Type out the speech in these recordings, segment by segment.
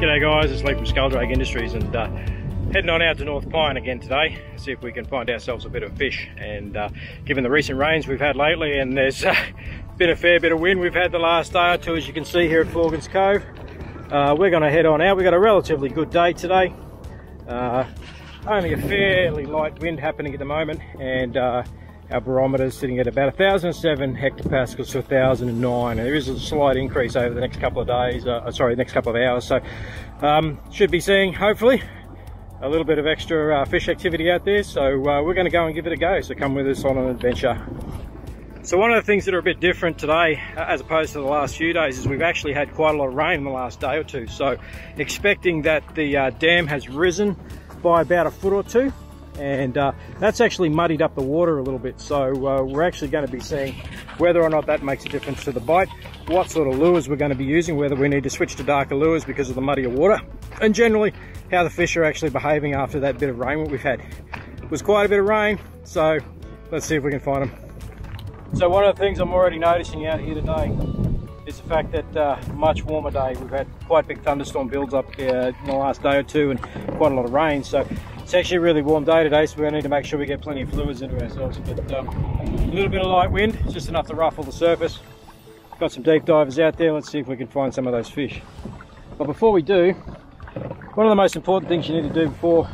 G'day guys, it's Lee from Skulldragger Industries and heading on out to North Pine again today, see if we can find ourselves a bit of fish. And given the recent rains we've had lately, and there's been a fair bit of wind we've had the last day or two, as you can see here at Forgan's Cove, we're going to head on out. We've got a relatively good day today, only a fairly light wind happening at the moment, and our barometer is sitting at about 1,007 hectopascals to 1,009. There is a slight increase over the next couple of days, next couple of hours, so should be seeing, hopefully, a little bit of extra fish activity out there. So we're going to go and give it a go, so come with us on an adventure. So one of the things that are a bit different today as opposed to the last few days is we've actually had quite a lot of rain in the last day or two, so expecting that the dam has risen by about a foot or two, and that's actually muddied up the water a little bit. So we're actually going to be seeing whether or not that makes a difference to the bite, what sort of lures we're going to be using, whether we need to switch to darker lures because of the muddier water, and generally how the fish are actually behaving after that bit of rain we've had. It was quite a bit of rain, so let's see if we can find them. So one of the things I'm already noticing out here today is the fact that much warmer day. We've had quite big thunderstorm builds up in the last day or two and quite a lot of rain, so it's actually a really warm day today, so we're going to need to make sure we get plenty of fluids into ourselves. But a little bit of light wind, just enough to ruffle the surface. Got some deep divers out there, let's see if we can find some of those fish. But before we do, one of the most important things you need to do before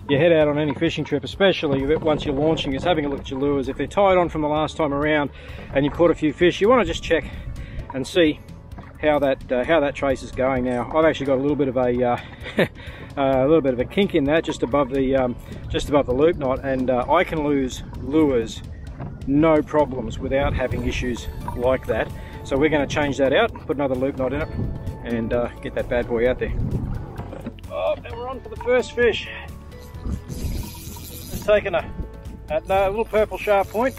you head out on any fishing trip, especially once you're launching, is having a look at your lures. If they're tied on from the last time around and you've caught a few fish, you want to just check and see how that trace is going. Now I've actually got a little bit of a kink in that just above the loop knot, and I can lose lures no problems without having issues like that. So we're going to change that out, put another loop knot in it, and get that bad boy out there. Oh, and we're on for the first fish. Just taking a little purple sharp point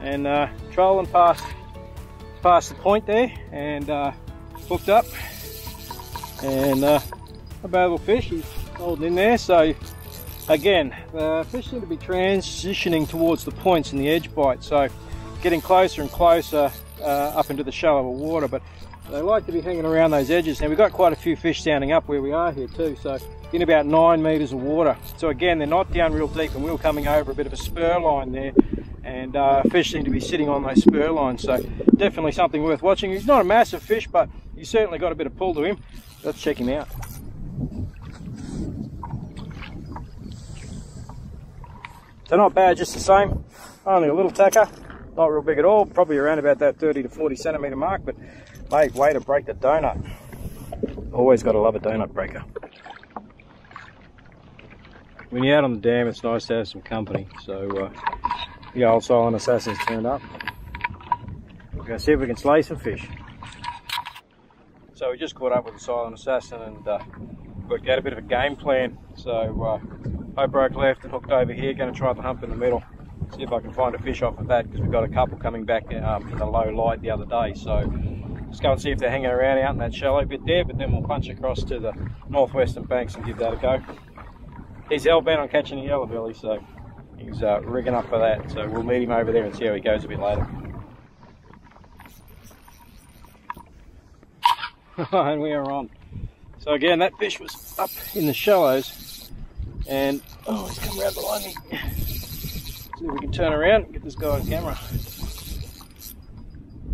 and trolling past the point there, and hooked up, and a bad little fish. He's holding in there. So again, the fish seem to be transitioning towards the points in the edge bite, so getting closer and closer up into the shallower water, but they like to be hanging around those edges. Now we've got quite a few fish sounding up where we are here too, so in about 9 meters of water. So again, they're not down real deep, and we're coming over a bit of a spur line there, and fish seem to be sitting on those spur lines, so definitely something worth watching. He's not a massive fish, but he's certainly got a bit of pull to him. Let's check him out. So not bad, just the same, only a little tacker, not real big at all, probably around about that 30 to 40 centimeter mark, but mate, way to break the donut. Always got to love a donut breaker. When you're out on the dam, it's nice to have some company, so the old silent assassin's turned up. We're going to see if we can slay some fish. So we just caught up with the silent assassin, and we've got a bit of a game plan. So I broke left and hooked over here, going to try the hump in the middle, see if I can find a fish off of that, because we've got a couple coming back in the low light the other day. So just go and see if they're hanging around out in that shallow bit there, but then we'll punch across to the northwestern banks and give that a go. He's hell-bent on catching a yellow belly, so he's rigging up for that. So we'll meet him over there and see how he goes a bit later. And we are on. So again, that fish was up in the shallows, and oh, he's come around behind me. See if we can turn around and get this guy on camera.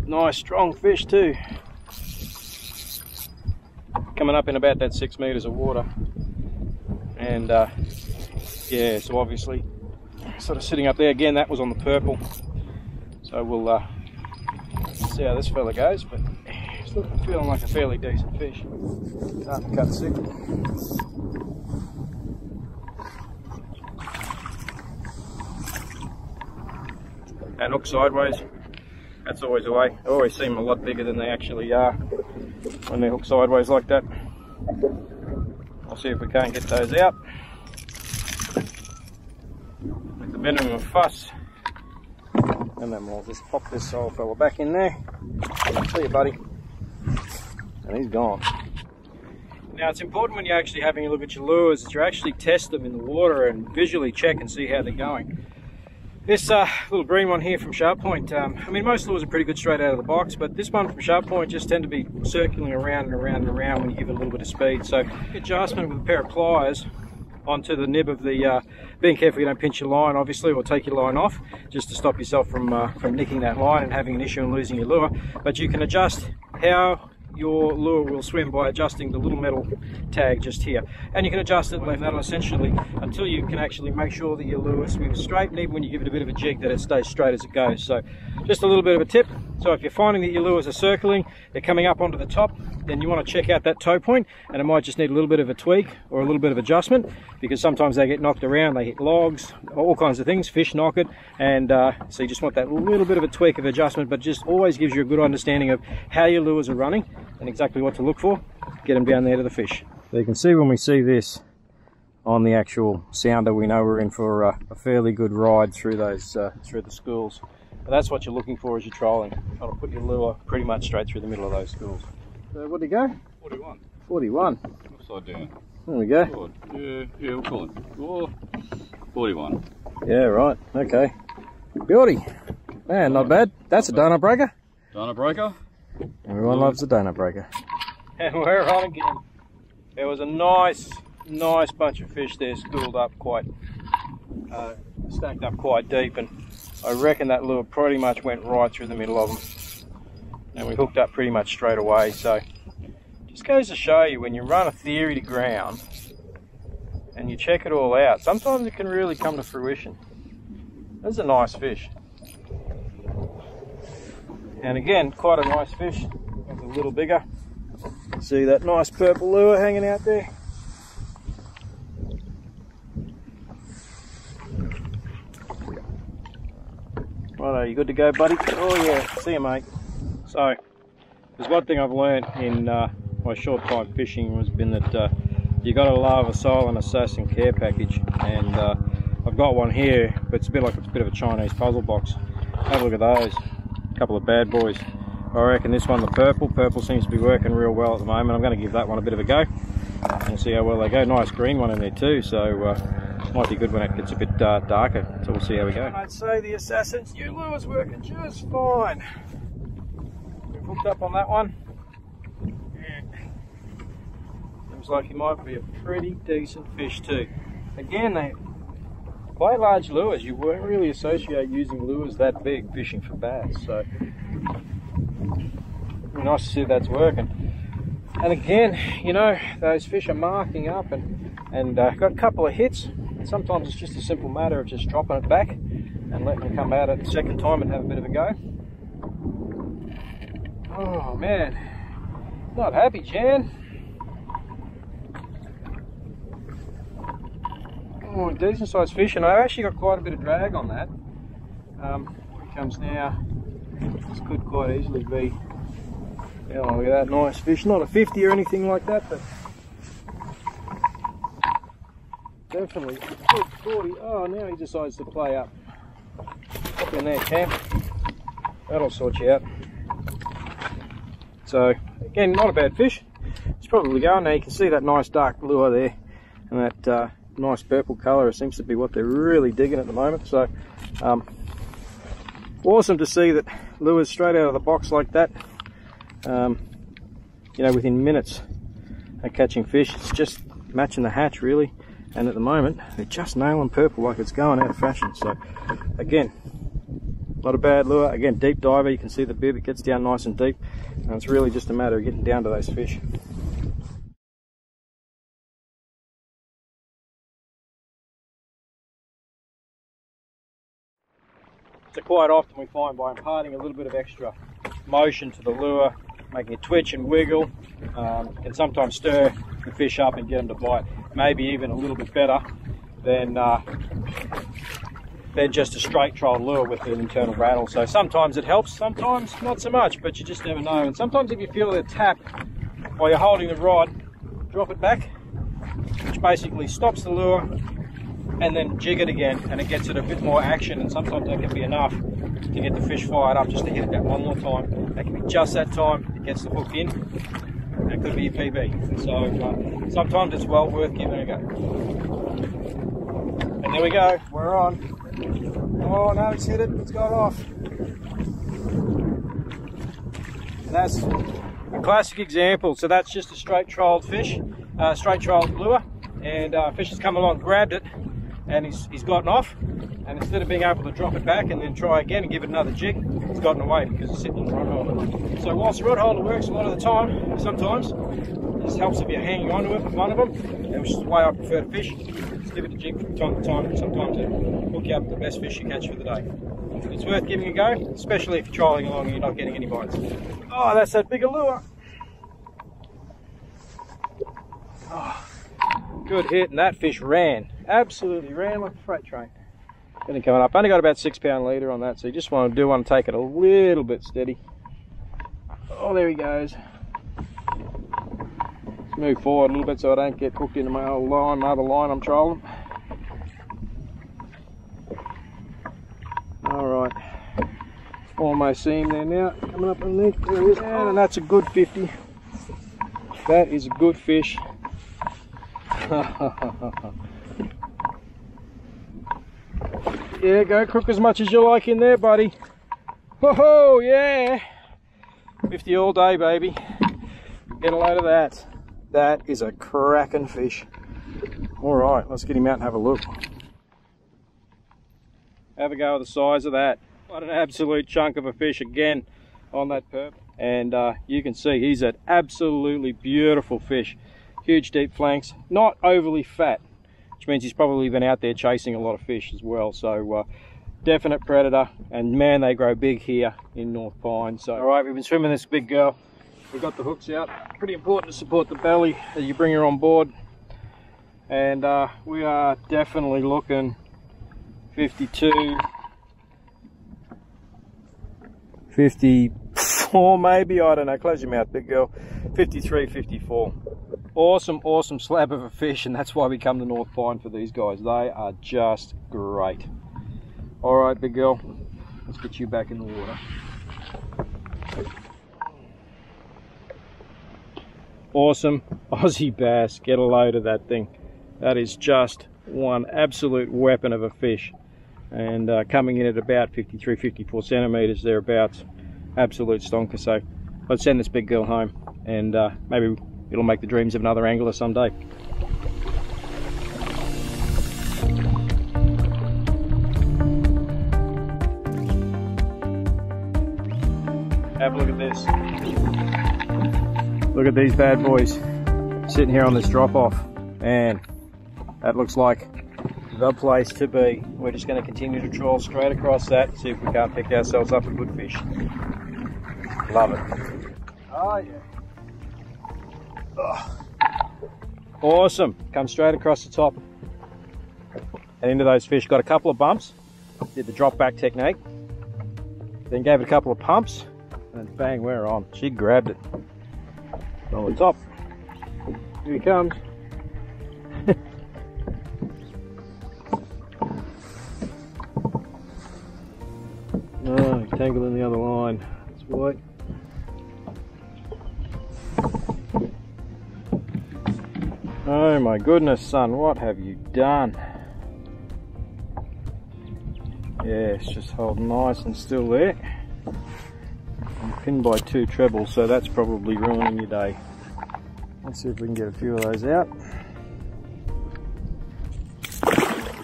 Nice strong fish too. Coming up in about that 6 meters of water, and yeah, so obviously sort of sitting up there again. That was on the purple, so we'll see how this fella goes, but it's looking, feeling like a fairly decent fish. Starting to cut sick. And hook sideways. That's always a way. They always seem a lot bigger than they actually are when they're hooked sideways like that. I'll see if we can't get those out with the minimum of fuss, and then we'll just pop this old fella back in there. See you, buddy. And he's gone. Now it's important when you're actually having a look at your lures that you actually test them in the water and visually check and see how they're going. This little green one here from Sharp Point, I mean, most lures are pretty good straight out of the box, but this one from Sharp Point just tend to be circling around and around and around when you give it a little bit of speed. So adjustment with a pair of pliers onto the nib of the, being careful you don't pinch your line obviously, or take your line off, just to stop yourself from nicking that line and having an issue and losing your lure. But you can adjust how your lure will swim by adjusting the little metal tag just here, and you can adjust it like that essentially until you can actually make sure that your lure swims straight, and even when you give it a bit of a jig that it stays straight as it goes. So just a little bit of a tip. So if you're finding that your lures are circling, they're coming up onto the top, then you want to check out that toe point, and it might just need a little bit of a tweak or a little bit of adjustment, because sometimes they get knocked around, they hit logs, all kinds of things, fish knock it, and so you just want that little bit of a tweak of adjustment, but just always gives you a good understanding of how your lures are running and exactly what to look for. Get them down there to the fish. So you can see when we see this on the actual sounder, we know we're in for a fairly good ride through those through the schools. But that's what you're looking for as you're trolling. Try to put your lure pretty much straight through the middle of those schools. So what did he go? 41. 41. Upside down. There we go. Good. Yeah, we'll call it. Oh, 41. Yeah, right. Okay. Beauty. Man, not bad. That's a donut breaker. Donut breaker. Everyone loves a donut breaker. And we're on again. There was a nice bunch of fish there, schooled up quite, stacked up quite deep, and I reckon that lure pretty much went right through the middle of them. And we hooked up pretty much straight away. So just goes to show you, when you run a theory to ground and you check it all out, sometimes it can really come to fruition. That's a nice fish. And again, quite a nice fish. It's a little bigger. See that nice purple lure hanging out there? Righto, you good to go, buddy? Oh yeah, see you, mate. So, there's one thing I've learned in my short time fishing has been that you got to love a silent assassin care package, and I've got one here, but it's a bit of a Chinese puzzle box. Have a look at those. Couple of bad boys. I reckon this one, the purple seems to be working real well at the moment. I'm going to give that one a bit of a go and see how well they go. Nice green one in there too, so might be good when it gets a bit darker, so we'll see how we go. I'd say the Assassin's new lure's working just fine. We've hooked up on that one. Seems like he might be a pretty decent fish too. Again, they quite large lures. You won't really associate using lures that big fishing for bass, so nice to see that's working. And again, you know, those fish are marking up and got a couple of hits. Sometimes it's just a simple matter of just dropping it back and letting them come out at the second time and have a bit of a go. Oh man, not happy, Jan. Oh, decent sized fish, and I've actually got quite a bit of drag on that. Here it comes now. This could quite easily be, yeah, look at that nice fish. Not a 50 or anything like that, but definitely a good 40. Oh, now he decides to play up. Up in there, Cam. That'll sort you out. So again, not a bad fish. It's probably going. Now you can see that nice dark lure there, and that nice purple colour seems to be what they're really digging at the moment. So awesome to see that lures straight out of the box like that, you know, within minutes are catching fish. It's just matching the hatch really, and at the moment they're just nailing purple like it's going out of fashion. So again, not a bad lure. Again, deep diver, you can see the bib, it gets down nice and deep, and it's really just a matter of getting down to those fish. So quite often we find by imparting a little bit of extra motion to the lure, making it twitch and wiggle, can sometimes stir the fish up and get them to bite, maybe even a little bit better than just a straight troll lure with an internal rattle. So sometimes it helps, sometimes not so much, but you just never know. And sometimes if you feel a tap while you're holding the rod, drop it back, which basically stops the lure, and then jig it again, and it gets it a bit more action, and sometimes that can be enough to get the fish fired up, just to hit it that one more time. That can be just that time it gets the hook in. That could be your PB. So sometimes it's well worth giving it a go. And there we go, we're on. Oh no, he's hit it, it's gone off. That's a classic example. So that's just a straight trialled fish, straight trialled lure, and fish has come along, grabbed it, and he's gotten off. And instead of being able to drop it back and then try again and give it another jig, it's gotten away because it's sitting in the rod holder. So whilst the rod holder works a lot of the time, sometimes it just helps if you're hanging onto it with one of them, which is the way I prefer to fish. Just give it a jig from time to time, and sometimes it'll hook you up the best fish you catch for the day. It's worth giving a go, especially if you're trolling along and you're not getting any bites. Oh, that's that bigger lure. Oh, good hit, and that fish ran. Absolutely ran like a freight train. Getting coming up. Only got about 6 pound leader on that, so you just want to take it a little bit steady. Oh, there he goes. Let's move forward a little bit so I don't get hooked into my old line, my other line I'm trolling. Alright. Almost see him there now. Coming up underneath. There he is. And that's a good 50. That is a good fish. Yeah, go crook as much as you like in there, buddy. Whoa, yeah. 50 all day, baby. Get a load of that. That is a cracking fish. All right, let's get him out and have a look. Have a go at the size of that. What an absolute chunk of a fish again on that perp. And you can see he's an absolutely beautiful fish. Huge deep flanks, not overly fat, which means he's probably been out there chasing a lot of fish as well. So definite predator, and man, they grow big here in North Pine. So all right, we've been swimming this big girl. We've got the hooks out. Pretty important to support the belly as you bring her on board. And we are definitely looking 52, 54 maybe, I don't know, close your mouth big girl, 53, 54. Awesome, awesome slab of a fish, and that's why we come to North Pine for these guys. They are just great. All right, big girl, let's get you back in the water. Awesome Aussie bass, get a load of that thing. That is just one absolute weapon of a fish, and coming in at about 53, 54 centimeters thereabouts. Absolute stonker. So let's send this big girl home, and maybe it'll make the dreams of another angler someday. Have a look at this. Look at these bad boys sitting here on this drop off. Man, that looks like the place to be. We're just going to continue to trawl straight across that and see if we can't pick ourselves up a good fish. Love it. Oh yeah. Oh. Awesome. Come straight across the top and into those fish. Got a couple of bumps. Did the drop back technique. Then gave it a couple of pumps, and bang, we're on. She grabbed it. On the top. Here he comes. Oh, he's tangled in the other line. That's white. Oh my goodness, son, what have you done? Yeah, it's just holding nice and still there. I'm pinned by 2 trebles, so that's probably ruining your day. Let's see if we can get a few of those out.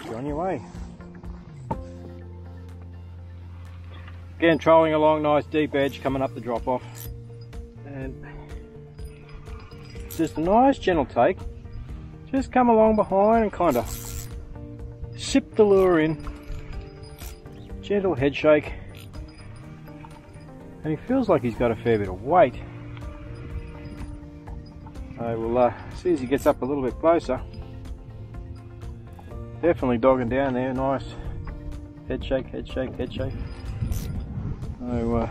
You're on your way. Again, trolling along, nice deep edge coming up the drop off. And just a nice gentle take. Just come along behind and kind of sip the lure in. Gentle head shake. And he feels like he's got a fair bit of weight. So we'll see as he gets up a little bit closer. Definitely dogging down there, nice head shake, head shake, head shake. So,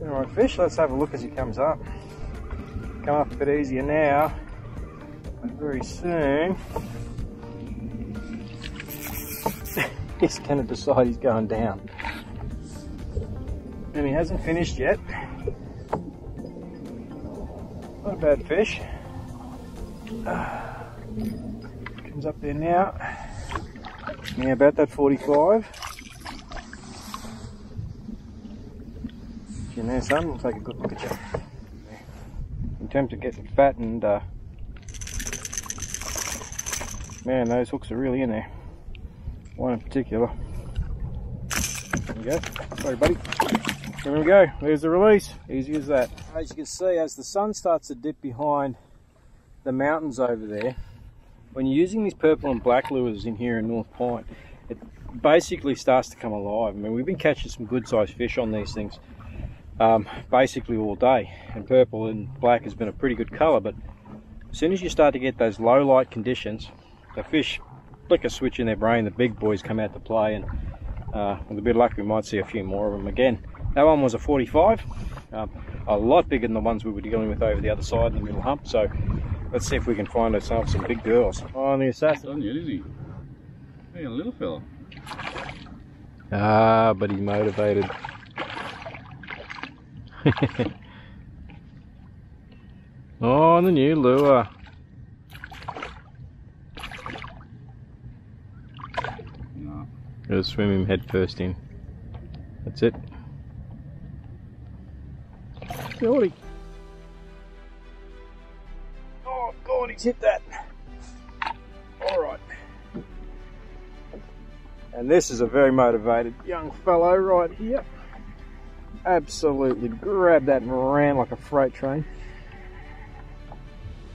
alright fish, let's have a look as he comes up. Come up a bit easier now, but very soon he's going to decide he's going down. And he hasn't finished yet. Not a bad fish. Comes up there now. Yeah, about that 45. In there, son, we'll take a good look at you. In terms of getting fat and man, those hooks are really in there. One in particular. There we go. Sorry, buddy. There we go. There's the release. Easy as that. As you can see, as the sun starts to dip behind the mountains over there, when you're using these purple and black lures in here in North Pine, it basically starts to come alive. I mean, we've been catching some good sized fish on these things basically all day, and purple and black has been a pretty good colour, but as soon as you start to get those low light conditions, the fish flick a switch in their brain, the big boys come out to play, and with a bit of luck we might see a few more of them again. That one was a 45, a lot bigger than the ones we were dealing with over the other side in the middle hump, so let's see if we can find ourselves some big girls. Oh, the assassin. Done yet, is he? Hey, a little fella. Ah, but he's motivated. Oh, the new lure. No. Gotta swim him head first in. That's it. Shorty. Oh God, he's hit that. Alright. And this is a very motivated young fellow right here. Absolutely grabbed that and ran like a freight train.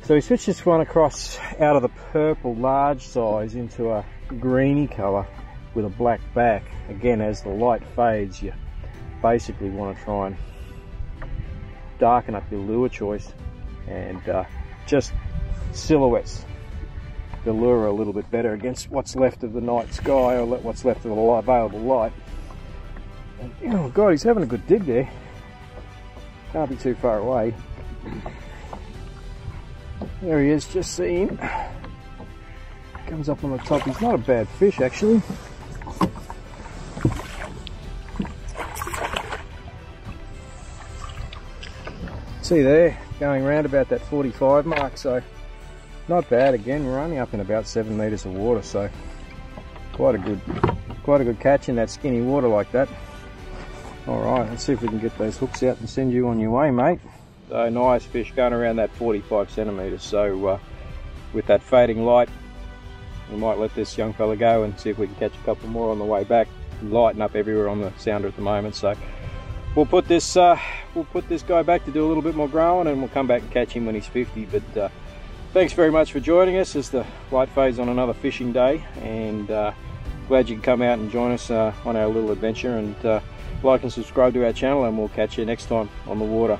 So we switched this one across out of the purple large size into a greeny colour with a black back. Again, as the light fades, you basically want to try and darken up your lure choice and just silhouettes the lure a little bit better against what's left of the night sky or what's left of the available light. And, oh God, he's having a good dig there. Can't be too far away. There he is, just seen. Comes up on the top. He's not a bad fish, actually. See there, going round about that 45 mark, so not bad. Again, we're only up in about 7 meters of water, so quite a good catch in that skinny water like that. Alright, let's see if we can get those hooks out and send you on your way, mate. So nice fish going around that 45 centimeters. So with that fading light, we might let this young fella go and see if we can catch a couple more on the way back. Lighten up everywhere on the sounder at the moment. So we'll put this guy back to do a little bit more growing, and we'll come back and catch him when he's 50. But thanks very much for joining us as the light fades on another fishing day, and glad you could come out and join us on our little adventure. And like and subscribe to our channel, and we'll catch you next time on the water.